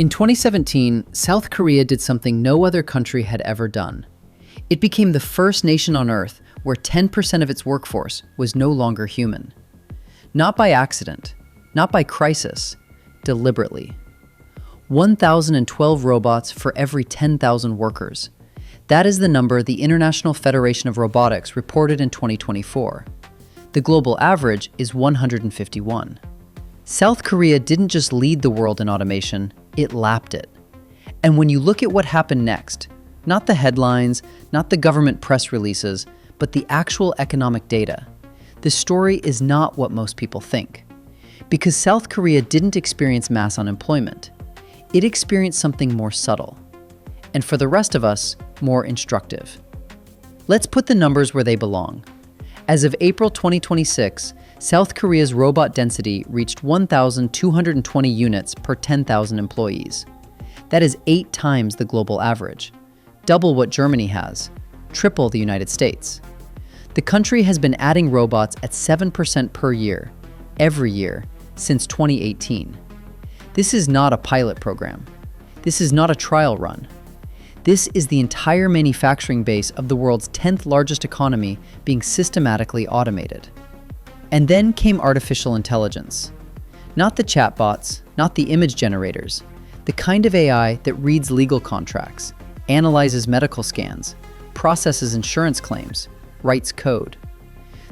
In 2017, South Korea did something no other country had ever done. It became the first nation on Earth where 10% of its workforce was no longer human. Not by accident, not by crisis, deliberately. 1,012 robots for every 10,000 workers. That is the number the International Federation of Robotics reported in 2024. The global average is 151. South Korea didn't just lead the world in automation, it lapped it. And when you look at what happened next, not the headlines, not the government press releases, but the actual economic data, the story is not what most people think. Because South Korea didn't experience mass unemployment. It experienced something more subtle. And for the rest of us, more instructive. Let's put the numbers where they belong. As of April 2026, South Korea's robot density reached 1,220 units per 10,000 employees. That is 8 times the global average, double what Germany has, triple the United States. The country has been adding robots at 7% per year, every year, since 2018. This is not a pilot program. This is not a trial run. This is the entire manufacturing base of the world's 10th largest economy being systematically automated. And then came artificial intelligence. Not the chatbots, not the image generators, the kind of AI that reads legal contracts, analyzes medical scans, processes insurance claims, writes code.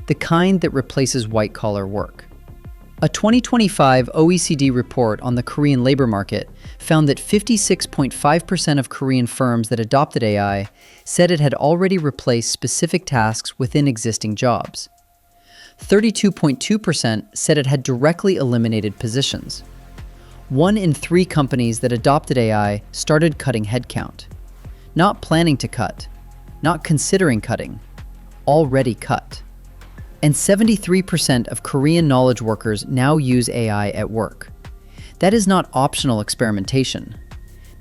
The kind that replaces white-collar work. A 2025 OECD report on the Korean labor market found that 56.5% of Korean firms that adopted AI said it had already replaced specific tasks within existing jobs. 32.2% said it had directly eliminated positions. 1 in 3 companies that adopted AI started cutting headcount. Not planning to cut, not considering cutting, already cut. And 73% of Korean knowledge workers now use AI at work. That is not optional experimentation.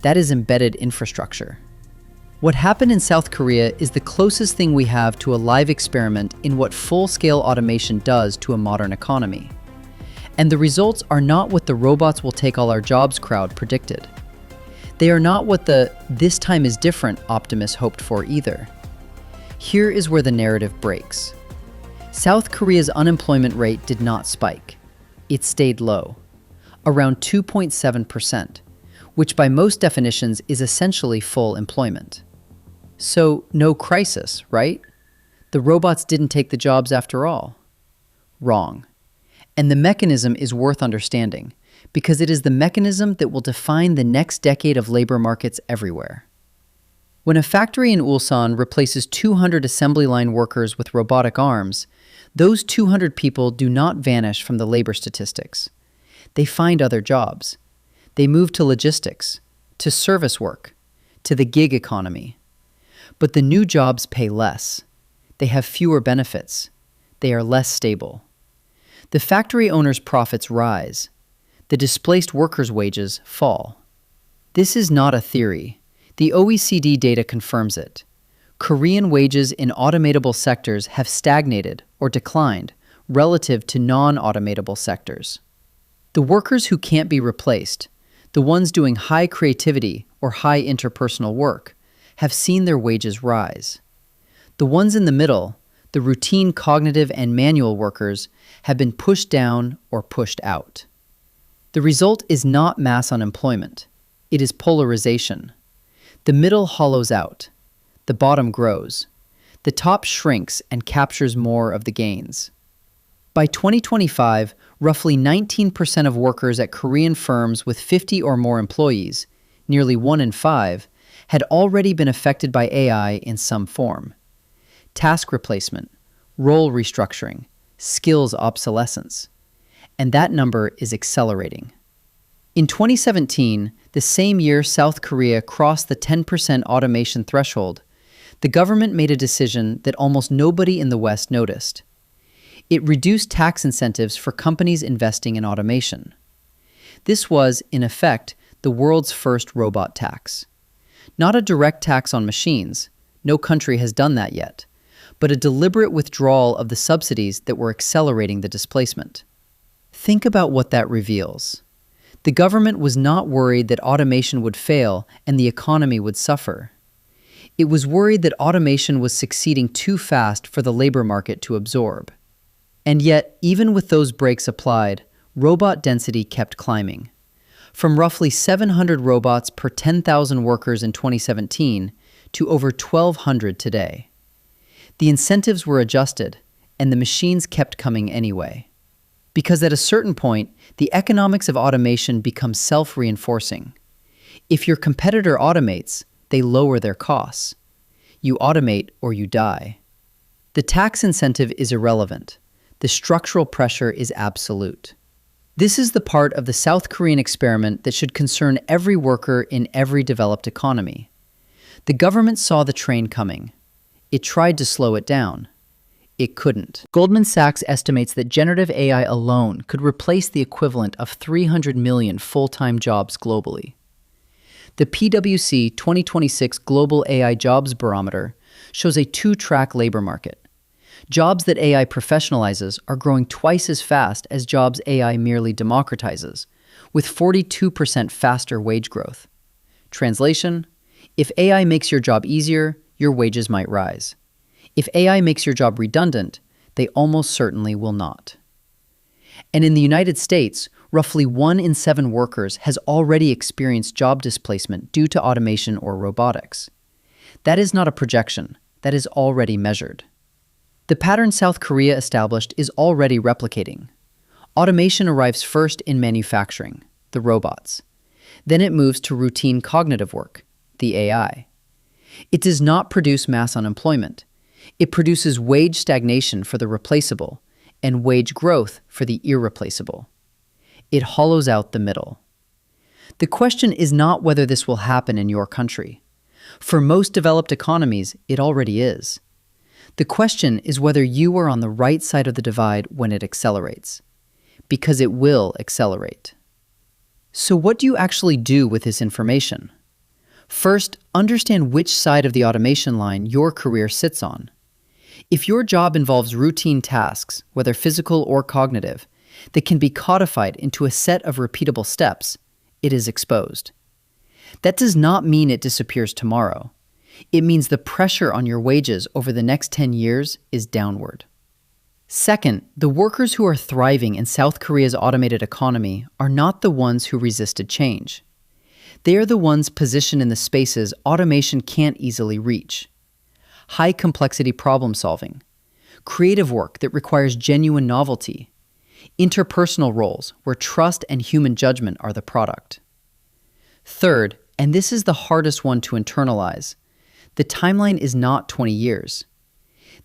That is embedded infrastructure. What happened in South Korea is the closest thing we have to a live experiment in what full-scale automation does to a modern economy. And the results are not what the robots will take all our jobs crowd predicted. They are not what the "this time is different" optimists hoped for either. Here is where the narrative breaks. South Korea's unemployment rate did not spike. It stayed low, around 2.7%, which by most definitions is essentially full employment. So, no crisis, right? The robots didn't take the jobs after all. Wrong. And the mechanism is worth understanding, because it is the mechanism that will define the next decade of labor markets everywhere. When a factory in Ulsan replaces 200 assembly line workers with robotic arms, those 200 people do not vanish from the labor statistics. They find other jobs. They move to logistics, to service work, to the gig economy. But the new jobs pay less. They have fewer benefits. They are less stable. The factory owner's profits rise. The displaced workers' wages fall. This is not a theory. The OECD data confirms it. Korean wages in automatable sectors have stagnated or declined relative to non-automatable sectors. The workers who can't be replaced, the ones doing high creativity or high interpersonal work, have seen their wages rise. The ones in the middle, the routine cognitive and manual workers, have been pushed down or pushed out. The result is not mass unemployment. It is polarization. The middle hollows out. The bottom grows. The top shrinks and captures more of the gains. By 2025, roughly 19% of workers at Korean firms with 50 or more employees, nearly 1 in 5, had already been affected by AI in some form. Task replacement, role restructuring, skills obsolescence. And that number is accelerating. In 2017, the same year South Korea crossed the 10% automation threshold, the government made a decision that almost nobody in the West noticed. It reduced tax incentives for companies investing in automation. This was, in effect, the world's first robot tax. Not a direct tax on machines, no country has done that yet, but a deliberate withdrawal of the subsidies that were accelerating the displacement. Think about what that reveals. The government was not worried that automation would fail and the economy would suffer. It was worried that automation was succeeding too fast for the labor market to absorb. And yet, even with those brakes applied, robot density kept climbing. From roughly 700 robots per 10,000 workers in 2017 to over 1,200 today. The incentives were adjusted, and the machines kept coming anyway. Because at a certain point, the economics of automation become self-reinforcing. If your competitor automates, they lower their costs. You automate or you die. The tax incentive is irrelevant. The structural pressure is absolute. This is the part of the South Korean experiment that should concern every worker in every developed economy. The government saw the train coming. It tried to slow it down. It couldn't. Goldman Sachs estimates that generative AI alone could replace the equivalent of 300 million full-time jobs globally. The PwC 2026 Global AI Jobs Barometer shows a two-track labor market. Jobs that AI professionalizes are growing twice as fast as jobs AI merely democratizes, with 42% faster wage growth. Translation: if AI makes your job easier, your wages might rise. If AI makes your job redundant, they almost certainly will not. And in the United States, roughly 1 in 7 workers has already experienced job displacement due to automation or robotics. That is not a projection, that is already measured. The pattern South Korea established is already replicating. Automation arrives first in manufacturing, the robots. Then it moves to routine cognitive work, the AI. It does not produce mass unemployment. It produces wage stagnation for the replaceable and wage growth for the irreplaceable. It hollows out the middle. The question is not whether this will happen in your country. For most developed economies, it already is. The question is whether you are on the right side of the divide when it accelerates. Because it will accelerate. So what do you actually do with this information? First, understand which side of the automation line your career sits on. If your job involves routine tasks, whether physical or cognitive, that can be codified into a set of repeatable steps, it is exposed. That does not mean it disappears tomorrow. It means the pressure on your wages over the next 10 years is downward. Second, the workers who are thriving in South Korea's automated economy are not the ones who resisted change. They are the ones positioned in the spaces automation can't easily reach. High complexity problem solving, creative work that requires genuine novelty, interpersonal roles where trust and human judgment are the product. Third, and this is the hardest one to internalize, the timeline is not 20 years.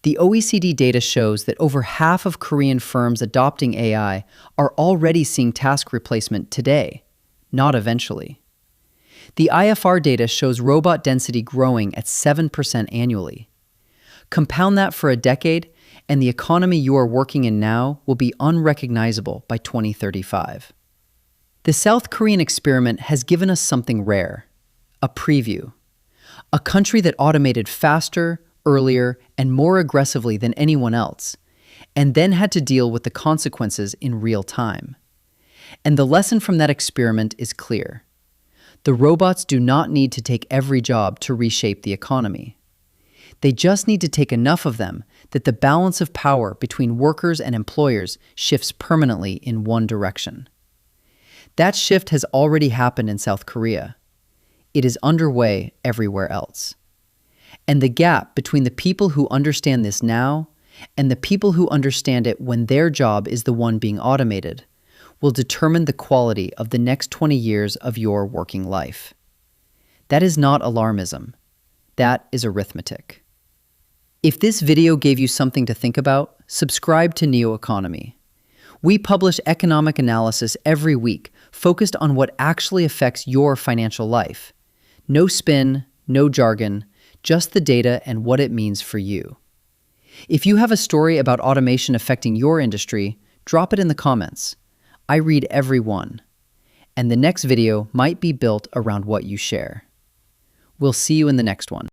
The OECD data shows that over half of Korean firms adopting AI are already seeing task replacement today, not eventually. The IFR data shows robot density growing at 7% annually. Compound that for a decade, and the economy you are working in now will be unrecognizable by 2035. The South Korean experiment has given us something rare, a preview. A country that automated faster, earlier, and more aggressively than anyone else, and then had to deal with the consequences in real time. And the lesson from that experiment is clear. The robots do not need to take every job to reshape the economy. They just need to take enough of them that the balance of power between workers and employers shifts permanently in one direction. That shift has already happened in South Korea. It is underway everywhere else. And the gap between the people who understand this now and the people who understand it when their job is the one being automated will determine the quality of the next 20 years of your working life. That is not alarmism. That is arithmetic. If this video gave you something to think about, subscribe to Neo Economy. We publish economic analysis every week focused on what actually affects your financial life. No spin, no jargon, just the data and what it means for you. If you have a story about automation affecting your industry, drop it in the comments. I read every one. And the next video might be built around what you share. We'll see you in the next one.